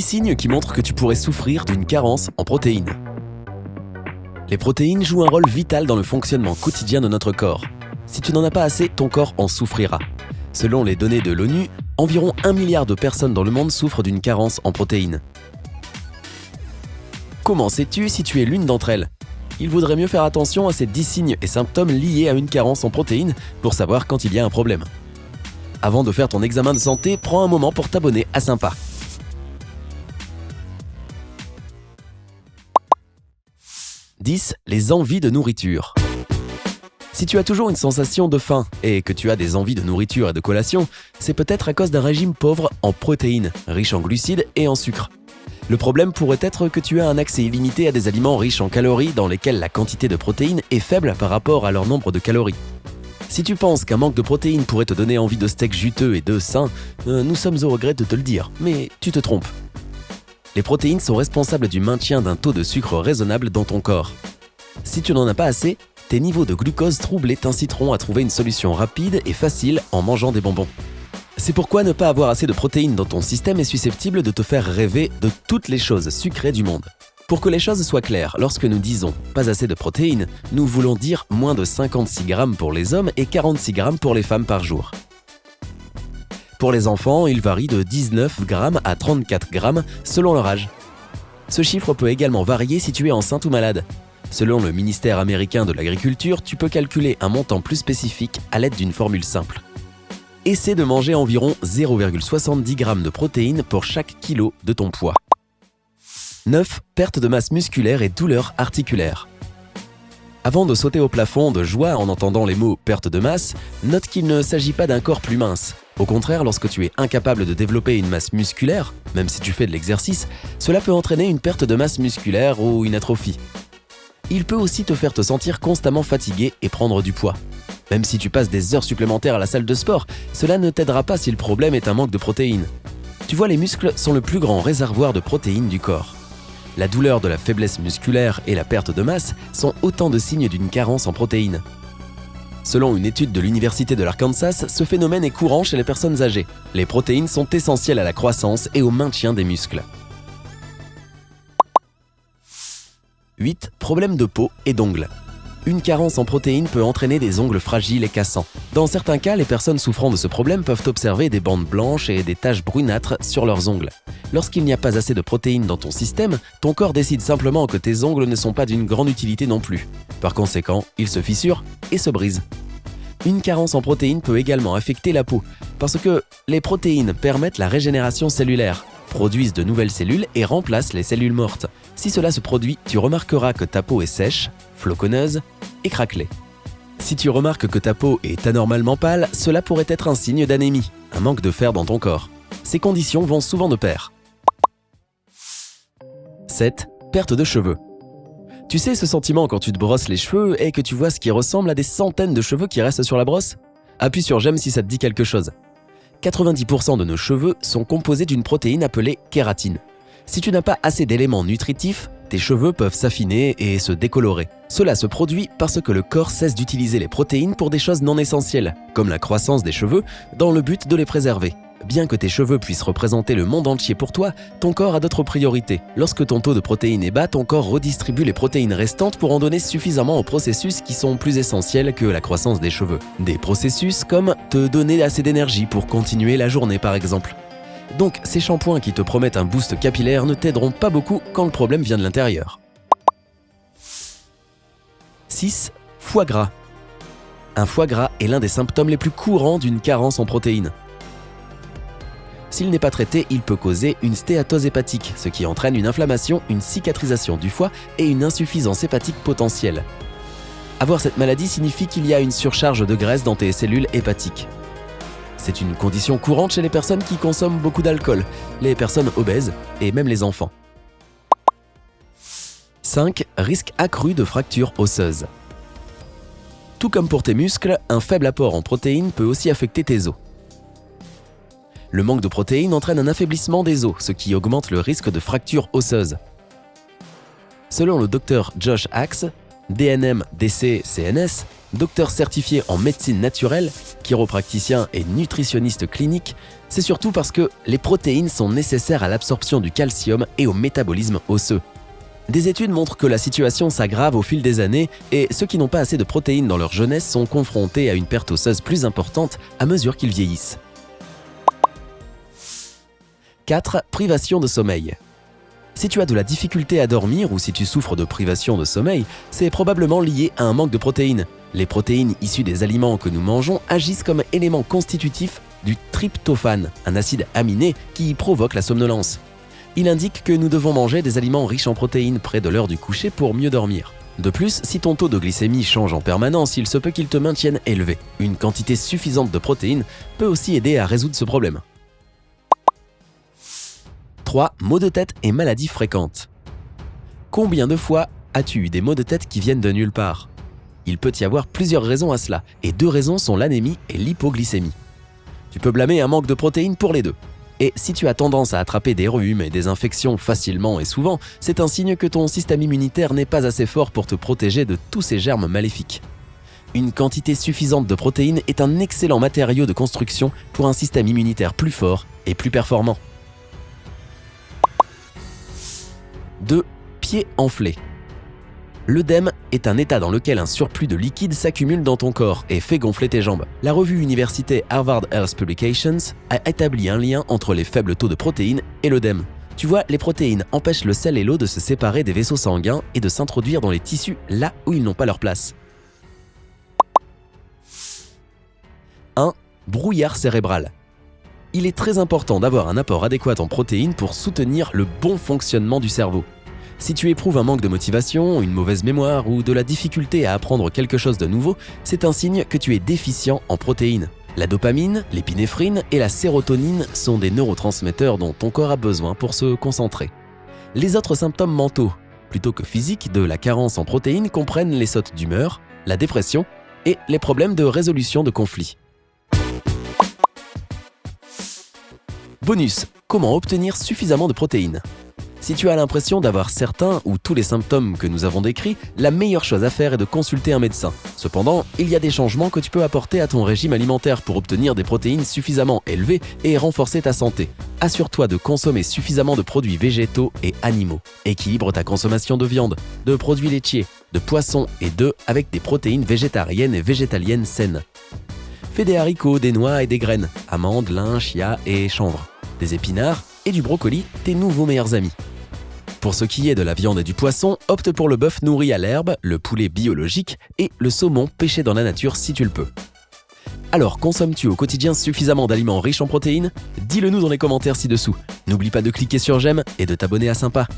signes qui montrent que tu pourrais souffrir d'une carence en protéines. Les protéines jouent un rôle vital dans le fonctionnement quotidien de notre corps. Si tu n'en as pas assez, ton corps en souffrira. Selon les données de l'ONU, environ 1 milliard de personnes dans le monde souffrent d'une carence en protéines. Comment sais-tu si tu es l'une d'entre elles? Il vaudrait mieux faire attention à ces 10 signes et symptômes liés à une carence en protéines pour savoir quand il y a un problème. Avant de faire ton examen de santé, prends un moment pour t'abonner à Sympa. 10. Les envies de nourriture. Si tu as toujours une sensation de faim et que tu as des envies de nourriture et de collation, c'est peut-être à cause d'un régime pauvre en protéines, riche en glucides et en sucre. Le problème pourrait être que tu as un accès illimité à des aliments riches en calories dans lesquels la quantité de protéines est faible par rapport à leur nombre de calories. Si tu penses qu'un manque de protéines pourrait te donner envie de steak juteux et de sain, nous sommes au regret de te le dire, mais tu te trompes. Les protéines sont responsables du maintien d'un taux de sucre raisonnable dans ton corps. Si tu n'en as pas assez, tes niveaux de glucose troublés t'inciteront à trouver une solution rapide et facile en mangeant des bonbons. C'est pourquoi ne pas avoir assez de protéines dans ton système est susceptible de te faire rêver de toutes les choses sucrées du monde. Pour que les choses soient claires, lorsque nous disons « pas assez de protéines », nous voulons dire moins de 56 grammes pour les hommes et 46 grammes pour les femmes par jour. Pour les enfants, il varie de 19 grammes à 34 grammes selon leur âge. Ce chiffre peut également varier si tu es enceinte ou malade. Selon le ministère américain de l'Agriculture, tu peux calculer un montant plus spécifique à l'aide d'une formule simple. Essaie de manger environ 0,70 g de protéines pour chaque kilo de ton poids. 9. Perte de masse musculaire et douleurs articulaires. Avant de sauter au plafond de joie en entendant les mots « perte de masse », note qu'il ne s'agit pas d'un corps plus mince. Au contraire, lorsque tu es incapable de développer une masse musculaire, même si tu fais de l'exercice, cela peut entraîner une perte de masse musculaire ou une atrophie. Il peut aussi te faire te sentir constamment fatigué et prendre du poids. Même si tu passes des heures supplémentaires à la salle de sport, cela ne t'aidera pas si le problème est un manque de protéines. Tu vois, les muscles sont le plus grand réservoir de protéines du corps. La douleur de la faiblesse musculaire et la perte de masse sont autant de signes d'une carence en protéines. Selon une étude de l'Université de l'Arkansas, ce phénomène est courant chez les personnes âgées. Les protéines sont essentielles à la croissance et au maintien des muscles. 8. Problèmes de peau et d'ongles. Une carence en protéines peut entraîner des ongles fragiles et cassants. Dans certains cas, les personnes souffrant de ce problème peuvent observer des bandes blanches et des taches brunâtres sur leurs ongles. Lorsqu'il n'y a pas assez de protéines dans ton système, ton corps décide simplement que tes ongles ne sont pas d'une grande utilité non plus. Par conséquent, ils se fissurent et se brisent. Une carence en protéines peut également affecter la peau, parce que les protéines permettent la régénération cellulaire, produisent de nouvelles cellules et remplacent les cellules mortes. Si cela se produit, tu remarqueras que ta peau est sèche, floconneuse et craquelée. Si tu remarques que ta peau est anormalement pâle, cela pourrait être un signe d'anémie, un manque de fer dans ton corps. Ces conditions vont souvent de pair. 7. Perte de cheveux. Tu sais ce sentiment quand tu te brosses les cheveux et que tu vois ce qui ressemble à des centaines de cheveux qui restent sur la brosse? Appuie sur j'aime si ça te dit quelque chose. 90% de nos cheveux sont composés d'une protéine appelée kératine. Si tu n'as pas assez d'éléments nutritifs, tes cheveux peuvent s'affiner et se décolorer. Cela se produit parce que le corps cesse d'utiliser les protéines pour des choses non essentielles, comme la croissance des cheveux, dans le but de les préserver. Bien que tes cheveux puissent représenter le monde entier pour toi, ton corps a d'autres priorités. Lorsque ton taux de protéines est bas, ton corps redistribue les protéines restantes pour en donner suffisamment aux processus qui sont plus essentiels que la croissance des cheveux. Des processus comme te donner assez d'énergie pour continuer la journée par exemple. Donc, ces shampoings qui te promettent un boost capillaire ne t'aideront pas beaucoup quand le problème vient de l'intérieur. 6. Foie gras. Un foie gras est l'un des symptômes les plus courants d'une carence en protéines. S'il n'est pas traité, il peut causer une stéatose hépatique, ce qui entraîne une inflammation, une cicatrisation du foie et une insuffisance hépatique potentielle. Avoir cette maladie signifie qu'il y a une surcharge de graisse dans tes cellules hépatiques. C'est une condition courante chez les personnes qui consomment beaucoup d'alcool, les personnes obèses et même les enfants. 5. Risque accru de fractures osseuses. Tout comme pour tes muscles, un faible apport en protéines peut aussi affecter tes os. Le manque de protéines entraîne un affaiblissement des os, ce qui augmente le risque de fractures osseuses. Selon le docteur Josh Axe, DNM, DC, CNS, docteur certifié en médecine naturelle, chiropracticien et nutritionniste clinique, c'est surtout parce que les protéines sont nécessaires à l'absorption du calcium et au métabolisme osseux. Des études montrent que la situation s'aggrave au fil des années et ceux qui n'ont pas assez de protéines dans leur jeunesse sont confrontés à une perte osseuse plus importante à mesure qu'ils vieillissent. 4. Privation de sommeil. Si tu as de la difficulté à dormir ou si tu souffres de privation de sommeil, c'est probablement lié à un manque de protéines. Les protéines issues des aliments que nous mangeons agissent comme élément constitutif du tryptophane, un acide aminé qui provoque la somnolence. Il indique que nous devons manger des aliments riches en protéines près de l'heure du coucher pour mieux dormir. De plus, si ton taux de glycémie change en permanence, il se peut qu'il te maintienne élevé. Une quantité suffisante de protéines peut aussi aider à résoudre ce problème. 3. Maux de tête et maladies fréquentes. Combien de fois as-tu eu des maux de tête qui viennent de nulle part ? Il peut y avoir plusieurs raisons à cela, et 2 raisons sont l'anémie et l'hypoglycémie. Tu peux blâmer un manque de protéines pour les 2. Et si tu as tendance à attraper des rhumes et des infections facilement et souvent, c'est un signe que ton système immunitaire n'est pas assez fort pour te protéger de tous ces germes maléfiques. Une quantité suffisante de protéines est un excellent matériau de construction pour un système immunitaire plus fort et plus performant. 2. Pieds enflés. L'œdème est un état dans lequel un surplus de liquide s'accumule dans ton corps et fait gonfler tes jambes. La revue universitaire Harvard Health Publications a établi un lien entre les faibles taux de protéines et l'œdème. Tu vois, les protéines empêchent le sel et l'eau de se séparer des vaisseaux sanguins et de s'introduire dans les tissus là où ils n'ont pas leur place. 1. Brouillard cérébral. Il est très important d'avoir un apport adéquat en protéines pour soutenir le bon fonctionnement du cerveau. Si tu éprouves un manque de motivation, une mauvaise mémoire ou de la difficulté à apprendre quelque chose de nouveau, c'est un signe que tu es déficient en protéines. La dopamine, l'épinéphrine et la sérotonine sont des neurotransmetteurs dont ton corps a besoin pour se concentrer. Les autres symptômes mentaux, plutôt que physiques, de la carence en protéines comprennent les sautes d'humeur, la dépression et les problèmes de résolution de conflits. Bonus, comment obtenir suffisamment de protéines ? Si tu as l'impression d'avoir certains ou tous les symptômes que nous avons décrits, la meilleure chose à faire est de consulter un médecin. Cependant, il y a des changements que tu peux apporter à ton régime alimentaire pour obtenir des protéines suffisamment élevées et renforcer ta santé. Assure-toi de consommer suffisamment de produits végétaux et animaux. Équilibre ta consommation de viande, de produits laitiers, de poissons et d'œufs avec des protéines végétariennes et végétaliennes saines. Fais des haricots, des noix et des graines, amandes, lin, chia et chanvre, des épinards et du brocoli, tes nouveaux meilleurs amis. Pour ce qui est de la viande et du poisson, opte pour le bœuf nourri à l'herbe, le poulet biologique et le saumon pêché dans la nature si tu le peux. Alors, consommes-tu au quotidien suffisamment d'aliments riches en protéines ? Dis-le nous dans les commentaires ci-dessous. N'oublie pas de cliquer sur j'aime et de t'abonner à Sympa.